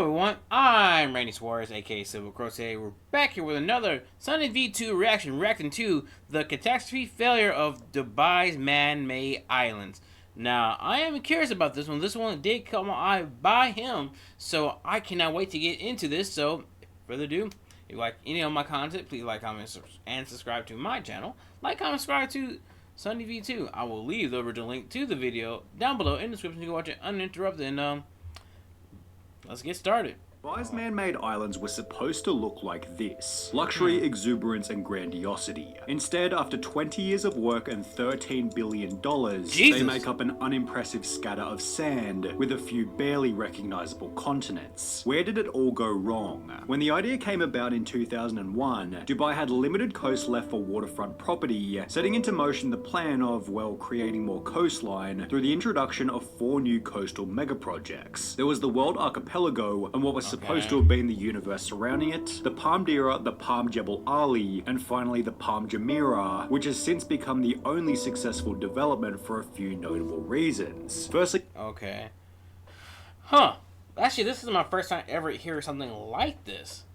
everyone, I'm Randy Suarez, aka Silver Crochet. We're back here with another Sunday V2 reaction, reacting to the catastrophe failure of Dubai's man-made islands. Now, I am curious about this one. This one did come on by him, so I cannot wait to get into this. So, further ado, if you like any of my content, please like, comment, and subscribe to my channel. Like, comment, subscribe to Sunday V2. I will leave the original link to the video down below in the description. You can watch it uninterrupted, and let's get started. Dubai's man-made islands were supposed to look like this. Luxury, exuberance, and grandiosity. Instead, after 20 years of work and $13 billion, they make up an unimpressive scatter of sand with a few barely recognizable continents. Where did it all go wrong? When the idea came about in 2001, Dubai had limited coast left for waterfront property, setting into motion the plan of, well, creating more coastline through the introduction of 4 new coastal megaprojects. There was the World Archipelago and what was supposed to have been the universe surrounding it, the Palm Dira, the Palm Jebel Ali, and finally the Palm Jumeirah, which has since become the only successful development for a few notable reasons. Firstly, Actually, this is my first time ever hearing something like this.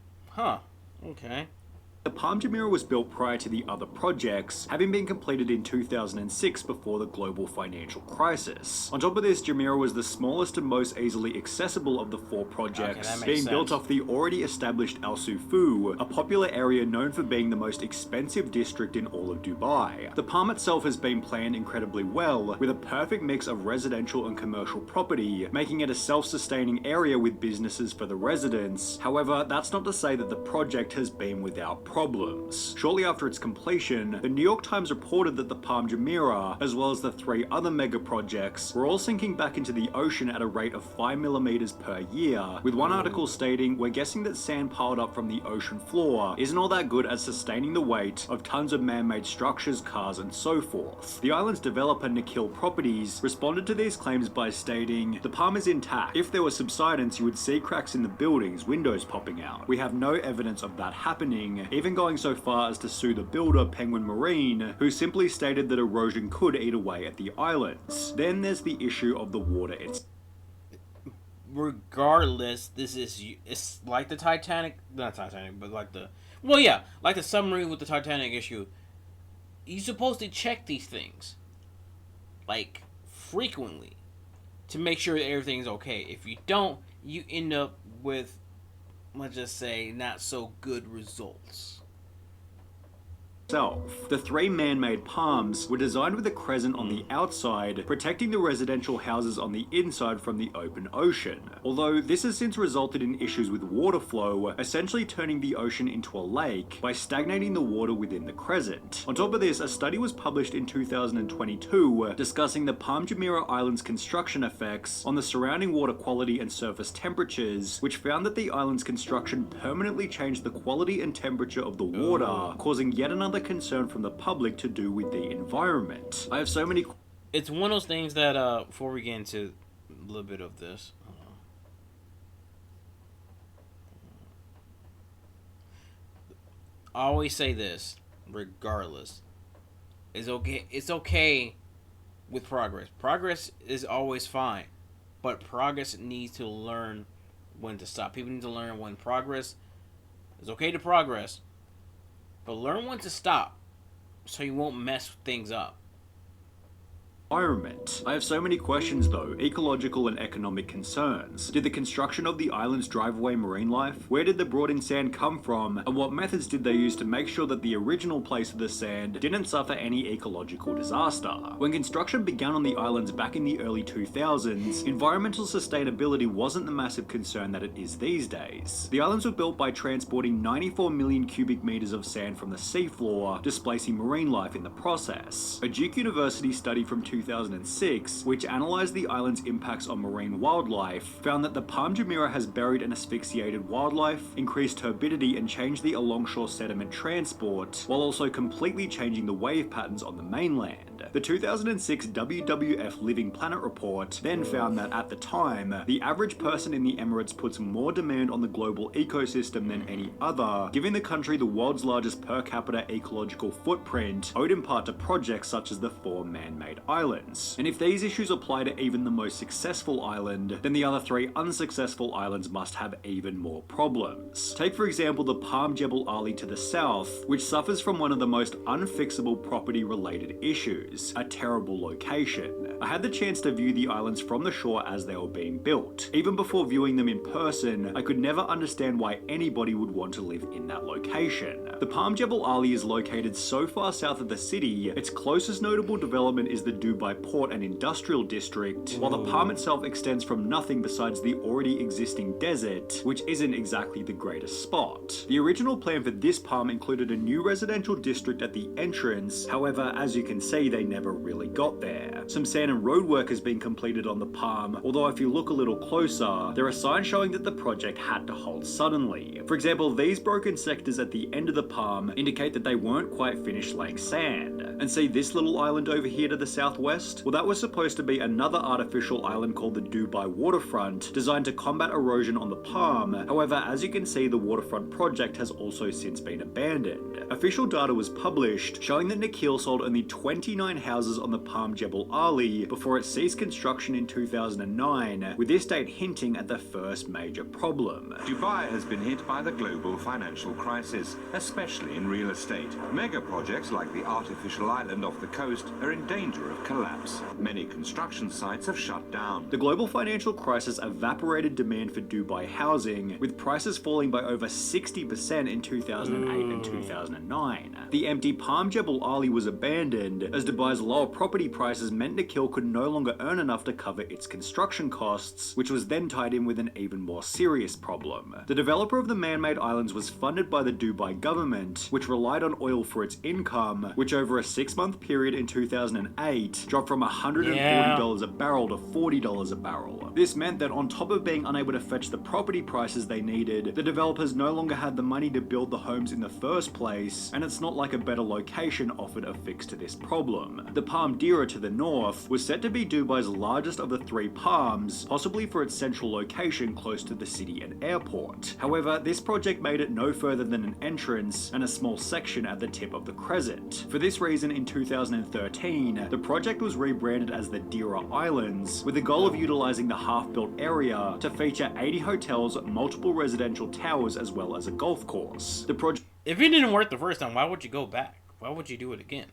The Palm Jumeirah was built prior to the other projects, having been completed in 2006 before the global financial crisis. On top of this, Jumeirah was the smallest and most easily accessible of the 4 projects, being built off the already established Al Sufu, a popular area known for being the most expensive district in all of Dubai. The Palm itself has been planned incredibly well, with a perfect mix of residential and commercial property, making it a self-sustaining area with businesses for the residents. However, that's not to say that the project has been without problems. Shortly after its completion, the New York Times reported that the Palm Jumeirah, as well as the 3 other mega projects, were all sinking back into the ocean at a rate of 5 millimeters per year, with one article stating, "We're guessing that sand piled up from the ocean floor isn't all that good at sustaining the weight of tons of man-made structures, cars, and so forth." The island's developer, Nikhil Properties, responded to these claims by stating, "The Palm is intact. If there was subsidence, you would see cracks in the buildings, windows popping out. We have no evidence of that happening," even going so far as to sue the builder, Penguin Marine, who simply stated that erosion could eat away at the islands. Then there's the issue of the water itself. Regardless, it's like the Titanic, not Titanic, but like like the submarine with the Titanic issue. You're supposed to check these things, like, frequently, to make sure that everything's okay. If you don't, you end up with, let's just say, not so good results. The 3 man-made palms were designed with a crescent on the outside, protecting the residential houses on the inside from the open ocean. Although this has since resulted in issues with water flow, essentially turning the ocean into a lake by stagnating the water within the crescent. On top of this, a study was published in 2022 discussing the Palm Jumeirah Island's construction effects on the surrounding water quality and surface temperatures, which found that the island's construction permanently changed the quality and temperature of the water, causing yet another concern from the public to do with the environment. I have so many... It's one of those things that, before we get into a little bit of this, I always say this, regardless, it's okay with progress. Progress is always fine, but progress needs to learn when to stop. People need to learn when progress is okay to progress, but learn when to stop so you won't mess things up. Environment. I have so many questions though, ecological and economic concerns. Did the construction of the islands drive away marine life? Where did the brought in sand come from? And what methods did they use to make sure that the original place of the sand didn't suffer any ecological disaster? When construction began on the islands back in the early 2000s, environmental sustainability wasn't the massive concern that it is these days. The islands were built by transporting 94 million cubic meters of sand from the seafloor, displacing marine life in the process. A Duke University study from 2006, which analysed the island's impacts on marine wildlife, found that the Palm Jumeirah has buried and asphyxiated wildlife, increased turbidity and changed the alongshore sediment transport, while also completely changing the wave patterns on the mainland. The 2006 WWF Living Planet report then found that at the time, the average person in the Emirates puts more demand on the global ecosystem than any other, giving the country the world's largest per capita ecological footprint, owed in part to projects such as the 4 man-made islands. And if these issues apply to even the most successful island, then the other 3 unsuccessful islands must have even more problems. Take for example the Palm Jebel Ali to the south, which suffers from one of the most unfixable property-related issues, a terrible location. I had the chance to view the islands from the shore as they were being built. Even before viewing them in person, I could never understand why anybody would want to live in that location. The Palm Jebel Ali is located so far south of the city, its closest notable development is the Dubai Port and Industrial District, while the Palm itself extends from nothing besides the already existing desert, which isn't exactly the greatest spot. The original plan for this Palm included a new residential district at the entrance, however, as you can see, they never really got there. Some sand and road work has been completed on the Palm, although if you look a little closer, there are signs showing that the project had to halt suddenly. For example, these broken sectors at the end of the Palm indicate that they weren't quite finished laying sand. And see this little island over here to the southwest? Well, that was supposed to be another artificial island called the Dubai Waterfront, designed to combat erosion on the Palm. However, as you can see, the waterfront project has also since been abandoned. Official data was published showing that Nakheel sold only 29 houses on the Palm Jebel Ali before it ceased construction in 2009, with this date hinting at the first major problem. Dubai has been hit by the global financial crisis, especially in real estate. Mega projects like the artificial island off the coast are in danger of collapse. Many construction sites have shut down. The global financial crisis evaporated demand for Dubai housing, with prices falling by over 60% in 2008 and 2009. The empty Palm Jebel Ali was abandoned, as Dubai's lower property prices meant Nakheel could no longer earn enough to cover its construction costs, which was then tied in with an even more serious problem. The developer of the man-made islands was funded by the Dubai government, which relied on oil for its income, which over a 6-month period in 2008 dropped from $140 a barrel to $40 a barrel. This meant that on top of being unable to fetch the property prices they needed, the developers no longer had the money to build the homes in the first place, and it's not like a better location offered a fix to this problem. The Palm Dira to the north was set to be Dubai's largest of the 3 palms, possibly for its central location close to the city and airport. However, this project made it no further than an entrance and a small section at the tip of the crescent. For this reason, in 2013, the project was rebranded as the Dira Islands, with the goal of utilizing the half-built area to feature 80 hotels, multiple residential towers, as well as a golf course. The project If it didn't work the first time, why would you go back? Why would you do it again?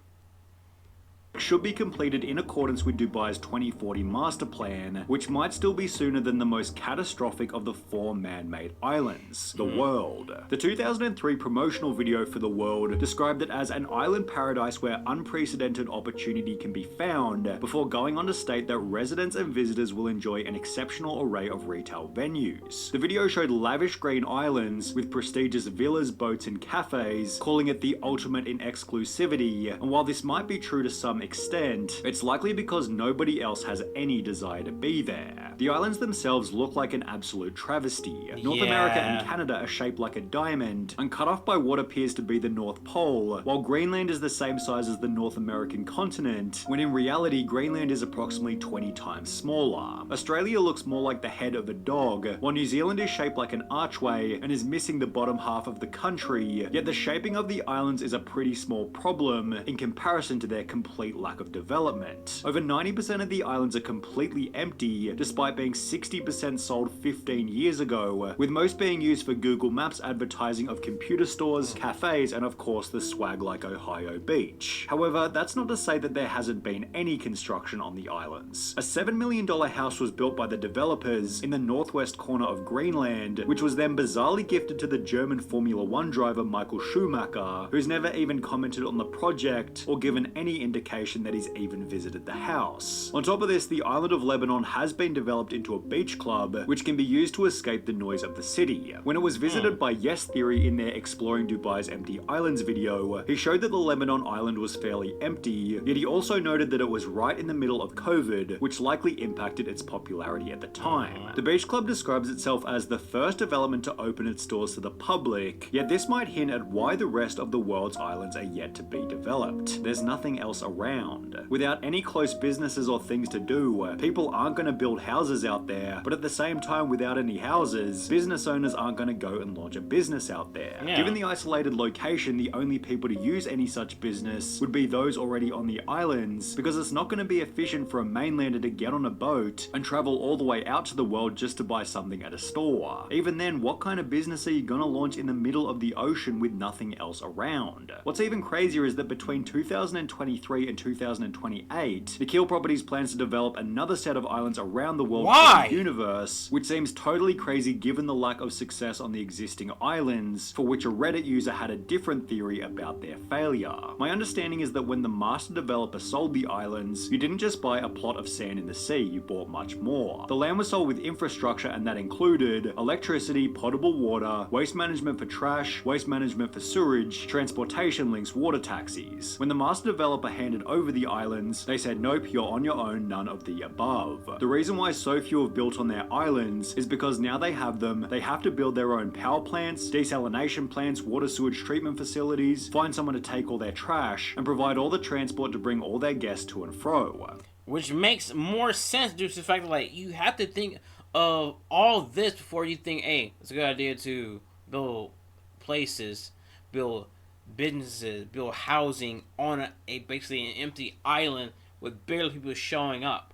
should be completed in accordance with Dubai's 2040 master plan, which might still be sooner than the most catastrophic of the 4 man-made islands, the World. The 2003 promotional video for the World described it as an island paradise where unprecedented opportunity can be found, before going on to state that residents and visitors will enjoy an exceptional array of retail venues. The video showed lavish green islands with prestigious villas, boats and cafes, calling it the ultimate in exclusivity, and while this might be true to some extent, it's likely because nobody else has any desire to be there. The islands themselves look like an absolute travesty. North America and Canada are shaped like a diamond, and cut off by what appears to be the North Pole, while Greenland is the same size as the North American continent, when in reality Greenland is approximately 20 times smaller. Australia looks more like the head of a dog, while New Zealand is shaped like an archway and is missing the bottom half of the country, yet the shaping of the islands is a pretty small problem in comparison to their complete lack of development. Over 90% of the islands are completely empty, despite being 60% sold 15 years ago, with most being used for Google Maps advertising of computer stores, cafes, and of course the swag like Ohio Beach. However, that's not to say that there hasn't been any construction on the islands. A $7 million house was built by the developers in the northwest corner of Greenland, which was then bizarrely gifted to the German Formula 1 driver Michael Schumacher, who's never even commented on the project or given any indication that he's even visited the house. On top of this, the island of Lebanon has been developed into a beach club, which can be used to escape the noise of the city. When it was visited by Yes Theory in their Exploring Dubai's Empty Islands video, he showed that the Lebanon island was fairly empty, yet he also noted that it was right in the middle of COVID, which likely impacted its popularity at the time. The beach club describes itself as the first development to open its doors to the public, yet this might hint at why the rest of the world's islands are yet to be developed. There's nothing else around. around. Without any close businesses or things to do, people aren't going to build houses out there, but at the same time, without any houses, business owners aren't going to go and launch a business out there. Yeah. Given the isolated location, the only people to use any such business would be those already on the islands, because it's not going to be efficient for a mainlander to get on a boat and travel all the way out to the world just to buy something at a store. Even then, what kind of business are you going to launch in the middle of the ocean with nothing else around? What's even crazier is that between 2023 and 2028, Nikhil Properties plans to develop another set of islands around the world Why? for the universe, which seems totally crazy given the lack of success on the existing islands, for which a Reddit user had a different theory about their failure. My understanding is that when the master developer sold the islands, you didn't just buy a plot of sand in the sea, you bought much more. The land was sold with infrastructure, and that included electricity, potable water, waste management for trash, waste management for sewage, transportation links, water taxis. When the master developer handed over the islands, they said, nope, you're on your own, none of the above. The reason why so few have built on their islands is because now they have them, they have to build their own power plants, desalination plants, water sewage treatment facilities, find someone to take all their trash, and provide all the transport to bring all their guests to and fro. Which makes more sense due to the fact that, like, you have to think of all this before you think, hey, it's a good idea to build places, build businesses, build housing on a basically an empty island with barely people showing up.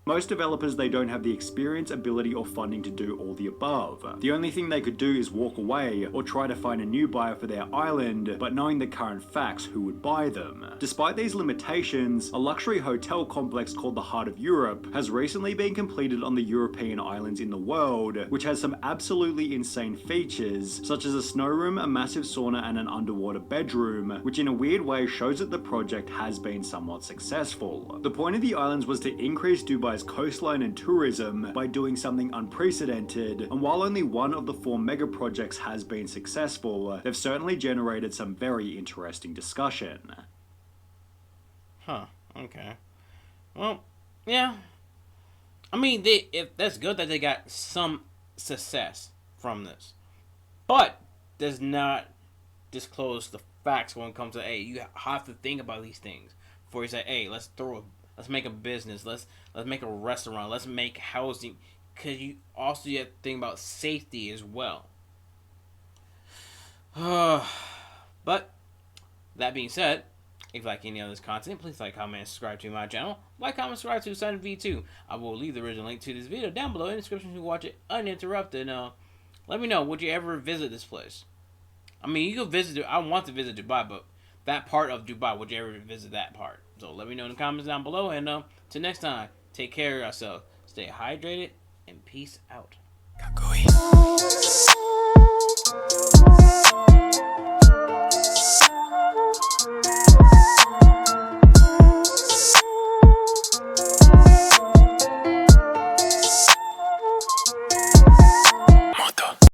Most developers, they don't have the experience, ability, or funding to do all the above. The only thing they could do is walk away or try to find a new buyer for their island, but knowing the current facts, who would buy them? Despite these limitations, a luxury hotel complex called the Heart of Europe has recently been completed on the European islands in the world, which has some absolutely insane features, such as a snow room, a massive sauna, and an underwater bedroom, which in a weird way shows that the project has been somewhat successful. The point of the islands was to increase Dubai's coastline and tourism by doing something unprecedented, and while only one of the 4 mega projects has been successful, they've certainly generated some very interesting discussion. Huh, okay. Well, yeah. I mean, if that's good that they got some success from this. But does not disclose the facts when it comes to, hey, you have to think about these things before you say, hey, let's make a business, let's make a restaurant, let's make housing, because you also have to think about safety as well. But that being said, if you like any of this content, please like, comment, and subscribe to my channel. Like, comment, subscribe to Sun V2. I will leave the original link to this video down below in the description to watch it uninterrupted. Let me know, would you ever visit this place? I mean, you could visit it. I want to visit Dubai, but that part of Dubai, would you ever visit that part? So let me know in the comments down below, and till next time, take care of yourself, stay hydrated, and peace out.